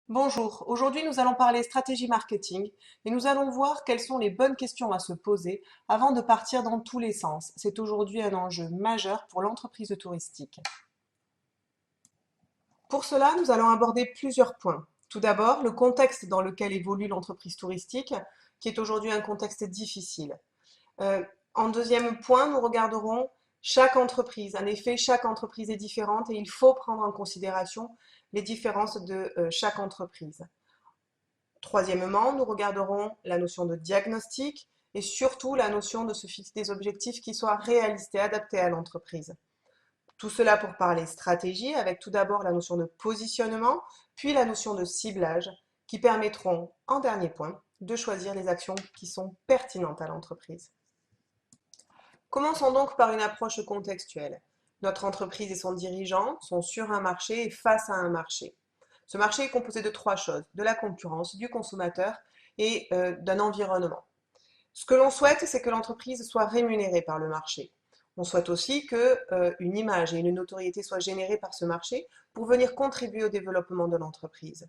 Bonjour, aujourd'hui nous allons parler stratégie marketing et nous allons voir quelles sont les bonnes questions à se poser avant de partir dans tous les sens. C'est aujourd'hui un enjeu majeur pour l'entreprise touristique. Pour cela, nous allons aborder plusieurs points. Tout d'abord, le contexte dans lequel évolue l'entreprise touristique, qui est aujourd'hui un contexte difficile. Euh, En deuxième point, nous regarderons chaque entreprise. En effet, chaque entreprise est différente et il faut prendre en considération les différences de chaque entreprise. Troisièmement, nous regarderons la notion de diagnostic et surtout la notion de se fixer des objectifs qui soient réalistes et adaptés à l'entreprise. Tout cela pour parler stratégie avec tout d'abord la notion de positionnement, puis la notion de ciblage qui permettront, en dernier point, de choisir les actions qui sont pertinentes à l'entreprise. Commençons donc par une approche contextuelle. Notre entreprise et son dirigeant sont sur un marché et face à un marché. Ce marché est composé de trois choses, de la concurrence, du consommateur et d'un environnement. Ce que l'on souhaite, c'est que l'entreprise soit rémunérée par le marché. On souhaite aussi qu'une image et une notoriété soient générées par ce marché pour venir contribuer au développement de l'entreprise.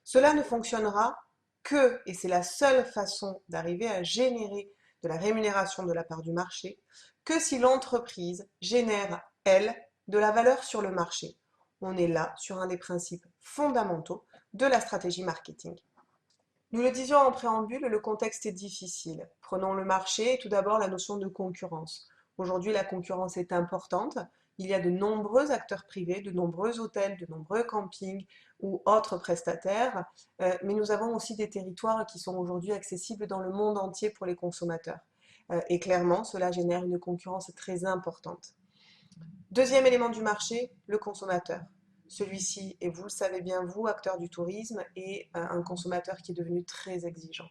Cela ne fonctionnera que, et c'est la seule façon d'arriver à générer de la rémunération de la part du marché, que si l'entreprise génère, elle, de la valeur sur le marché. On est là sur un des principes fondamentaux de la stratégie marketing. Nous le disions en préambule, le contexte est difficile. Prenons le marché et tout d'abord la notion de concurrence. Aujourd'hui, la concurrence est importante. Il y a de nombreux acteurs privés, de nombreux hôtels, de nombreux campings ou autres prestataires, mais nous avons aussi des territoires qui sont aujourd'hui accessibles dans le monde entier pour les consommateurs. Et clairement, cela génère une concurrence très importante. Deuxième élément du marché, le consommateur. Celui-ci, et vous le savez bien, vous, acteur du tourisme, est un consommateur qui est devenu très exigeant.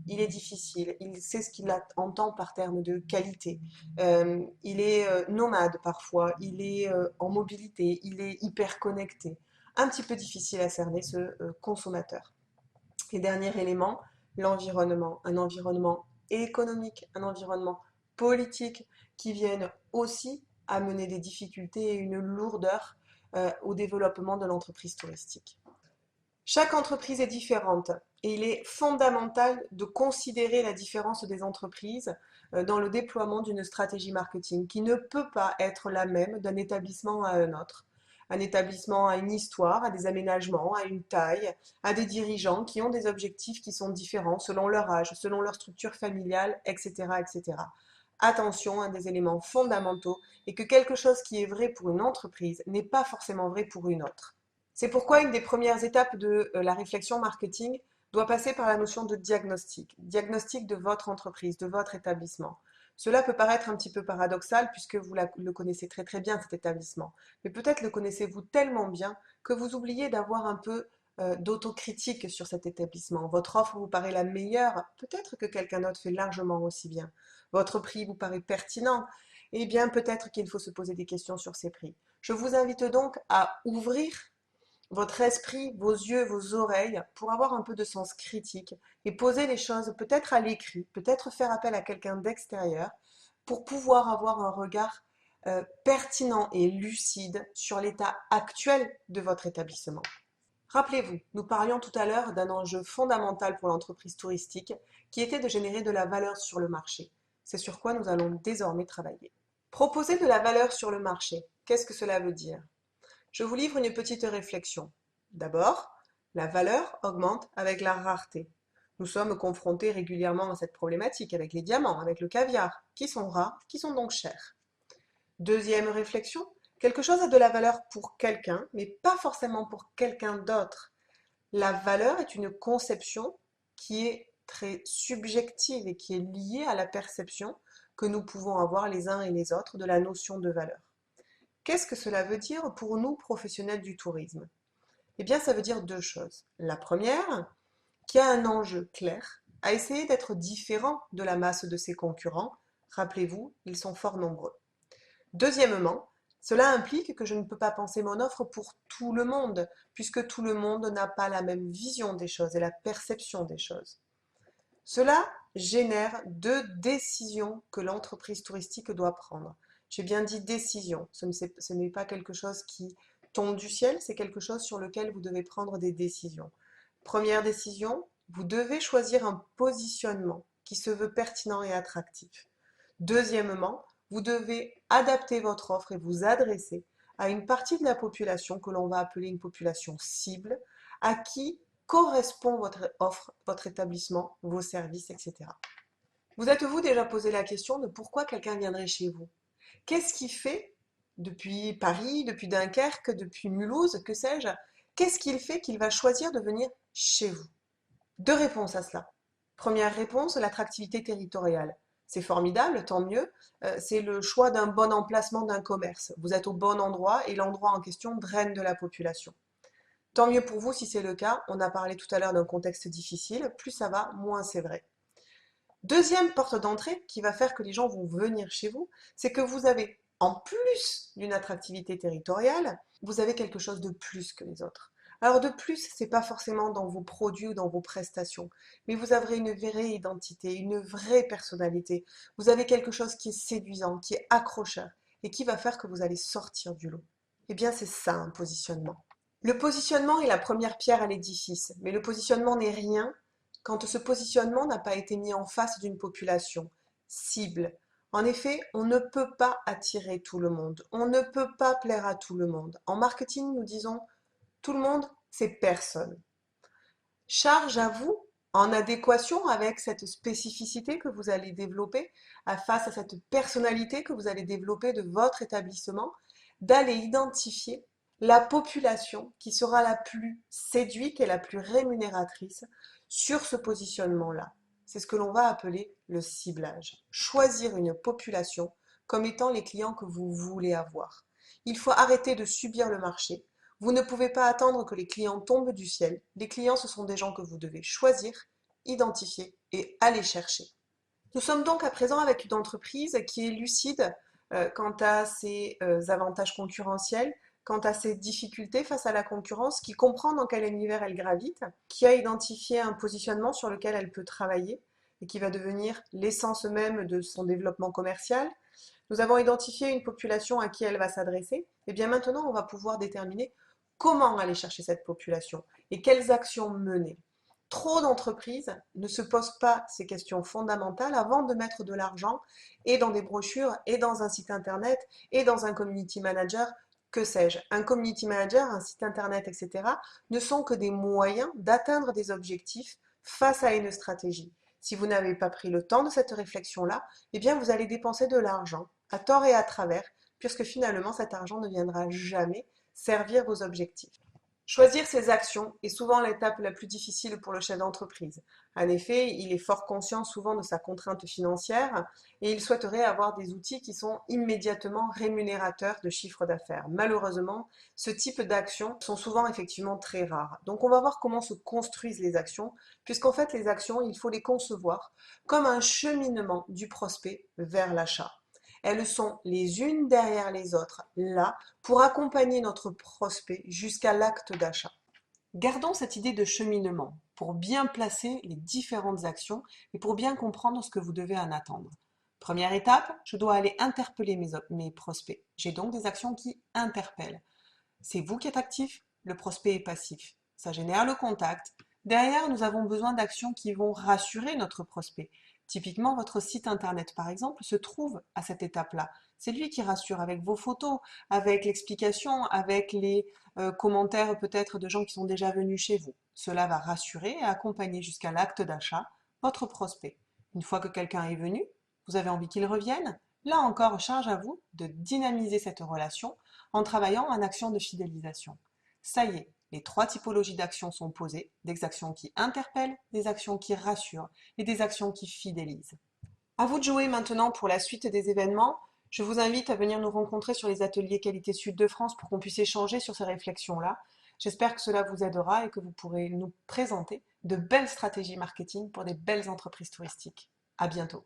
Il est difficile, il sait ce qu'il entend par terme de qualité. Il est nomade parfois, il est en mobilité, il est hyper connecté. Un petit peu difficile à cerner ce consommateur. Et dernier élément, l'environnement. Un environnement économique, un environnement politique qui viennent aussi amener des difficultés et une lourdeur au développement de l'entreprise touristique. Chaque entreprise est différente et il est fondamental de considérer la différence des entreprises dans le déploiement d'une stratégie marketing qui ne peut pas être la même d'un établissement à un autre. Un établissement a une histoire, a des aménagements, a une taille, a des dirigeants qui ont des objectifs qui sont différents selon leur âge, selon leur structure familiale, etc., etc. Attention à des éléments fondamentaux et que quelque chose qui est vrai pour une entreprise n'est pas forcément vrai pour une autre. C'est pourquoi une des premières étapes de la réflexion marketing doit passer par la notion de diagnostic, diagnostic de votre entreprise, de votre établissement. Cela peut paraître un petit peu paradoxal puisque vous le connaissez très très bien cet établissement, mais peut-être le connaissez-vous tellement bien que vous oubliez d'avoir un peu d'autocritique sur cet établissement. Votre offre vous paraît la meilleure, peut-être que quelqu'un d'autre fait largement aussi bien. Votre prix vous paraît pertinent, eh bien peut-être qu'il faut se poser des questions sur ces prix. Je vous invite donc à ouvrir votre esprit, vos yeux, vos oreilles, pour avoir un peu de sens critique et poser les choses peut-être à l'écrit, peut-être faire appel à quelqu'un d'extérieur pour pouvoir avoir un regard pertinent et lucide sur l'état actuel de votre établissement. Rappelez-vous, nous parlions tout à l'heure d'un enjeu fondamental pour l'entreprise touristique qui était de générer de la valeur sur le marché. C'est sur quoi nous allons désormais travailler. Proposer de la valeur sur le marché, qu'est-ce que cela veut dire? Je vous livre une petite réflexion. D'abord, la valeur augmente avec la rareté. Nous sommes confrontés régulièrement à cette problématique avec les diamants, avec le caviar, qui sont rares, qui sont donc chers. Deuxième réflexion, quelque chose a de la valeur pour quelqu'un, mais pas forcément pour quelqu'un d'autre. La valeur est une conception qui est très subjective et qui est liée à la perception que nous pouvons avoir les uns et les autres de la notion de valeur. Qu'est-ce que cela veut dire pour nous, professionnels du tourisme? Eh bien, ça veut dire deux choses. La première, qu'il y a un enjeu clair à essayer d'être différent de la masse de ses concurrents. Rappelez-vous, ils sont fort nombreux. Deuxièmement, cela implique que je ne peux pas penser mon offre pour tout le monde, puisque tout le monde n'a pas la même vision des choses et la perception des choses. Cela génère deux décisions que l'entreprise touristique doit prendre. J'ai bien dit décision, ce n'est pas quelque chose qui tombe du ciel, c'est quelque chose sur lequel vous devez prendre des décisions. Première décision, vous devez choisir un positionnement qui se veut pertinent et attractif. Deuxièmement, vous devez adapter votre offre et vous adresser à une partie de la population que l'on va appeler une population cible, à qui correspond votre offre, votre établissement, vos services, etc. Vous êtes-vous déjà posé la question de pourquoi quelqu'un viendrait chez vous? Qu'est-ce qui fait, depuis Paris, depuis Dunkerque, depuis Mulhouse, que sais-je, qu'est-ce qu'il fait qu'il va choisir de venir chez vous? Deux réponses à cela. Première réponse, l'attractivité territoriale. C'est formidable, tant mieux. C'est le choix d'un bon emplacement d'un commerce. Vous êtes au bon endroit et l'endroit en question draine de la population. Tant mieux pour vous si c'est le cas. On a parlé tout à l'heure d'un contexte difficile. Plus ça va, moins c'est vrai. Deuxième porte d'entrée qui va faire que les gens vont venir chez vous, c'est que vous avez, en plus d'une attractivité territoriale, vous avez quelque chose de plus que les autres. Alors de plus, c'est pas forcément dans vos produits ou dans vos prestations, mais vous avez une vraie identité, une vraie personnalité. Vous avez quelque chose qui est séduisant, qui est accrocheur et qui va faire que vous allez sortir du lot. Eh bien, c'est ça un positionnement. Le positionnement est la première pierre à l'édifice, mais le positionnement n'est rien quand ce positionnement n'a pas été mis en face d'une population cible. En effet, on ne peut pas attirer tout le monde, on ne peut pas plaire à tout le monde. En marketing, nous disons tout le monde, c'est personne. Charge à vous, en adéquation avec cette spécificité que vous allez développer, face à cette personnalité que vous allez développer de votre établissement, d'aller identifier la population qui sera la plus séduite et la plus rémunératrice sur ce positionnement-là. C'est ce que l'on va appeler le ciblage. Choisir une population comme étant les clients que vous voulez avoir. Il faut arrêter de subir le marché. Vous ne pouvez pas attendre que les clients tombent du ciel. Les clients, ce sont des gens que vous devez choisir, identifier et aller chercher. Nous sommes donc à présent avec une entreprise qui est lucide quant à ses avantages concurrentiels, quant à ses difficultés face à la concurrence, qui comprend dans quel univers elle gravite, qui a identifié un positionnement sur lequel elle peut travailler et qui va devenir l'essence même de son développement commercial. Nous avons identifié une population à qui elle va s'adresser. Et bien maintenant, on va pouvoir déterminer comment aller chercher cette population et quelles actions mener. Trop d'entreprises ne se posent pas ces questions fondamentales avant de mettre de l'argent et dans des brochures et dans un site internet et dans un community manager, que sais-je. Un community manager, un site internet, etc. ne sont que des moyens d'atteindre des objectifs face à une stratégie. Si vous n'avez pas pris le temps de cette réflexion-là, eh bien vous allez dépenser de l'argent à tort et à travers, puisque finalement cet argent ne viendra jamais servir vos objectifs. Choisir ses actions est souvent l'étape la plus difficile pour le chef d'entreprise. En effet, il est fort conscient souvent de sa contrainte financière et il souhaiterait avoir des outils qui sont immédiatement rémunérateurs de chiffre d'affaires. Malheureusement, ce type d'actions sont souvent effectivement très rares. Donc on va voir comment se construisent les actions, puisqu'en fait les actions, il faut les concevoir comme un cheminement du prospect vers l'achat. Elles sont les unes derrière les autres, là, pour accompagner notre prospect jusqu'à l'acte d'achat. Gardons cette idée de cheminement pour bien placer les différentes actions et pour bien comprendre ce que vous devez en attendre. Première étape, je dois aller interpeller mes prospects. J'ai donc des actions qui interpellent. C'est vous qui êtes actif, le prospect est passif. Ça génère le contact. Derrière, nous avons besoin d'actions qui vont rassurer notre prospect. Typiquement, votre site internet, par exemple, se trouve à cette étape-là. C'est lui qui rassure avec vos photos, avec l'explication, avec les commentaires peut-être de gens qui sont déjà venus chez vous. Cela va rassurer et accompagner jusqu'à l'acte d'achat votre prospect. Une fois que quelqu'un est venu, vous avez envie qu'il revienne. Là encore, charge à vous de dynamiser cette relation en travaillant en action de fidélisation. Ça y est, les trois typologies d'actions sont posées, des actions qui interpellent, des actions qui rassurent et des actions qui fidélisent. À vous de jouer maintenant pour la suite des événements. Je vous invite à venir nous rencontrer sur les ateliers Qualité Sud de France pour qu'on puisse échanger sur ces réflexions-là. J'espère que cela vous aidera et que vous pourrez nous présenter de belles stratégies marketing pour des belles entreprises touristiques. À bientôt.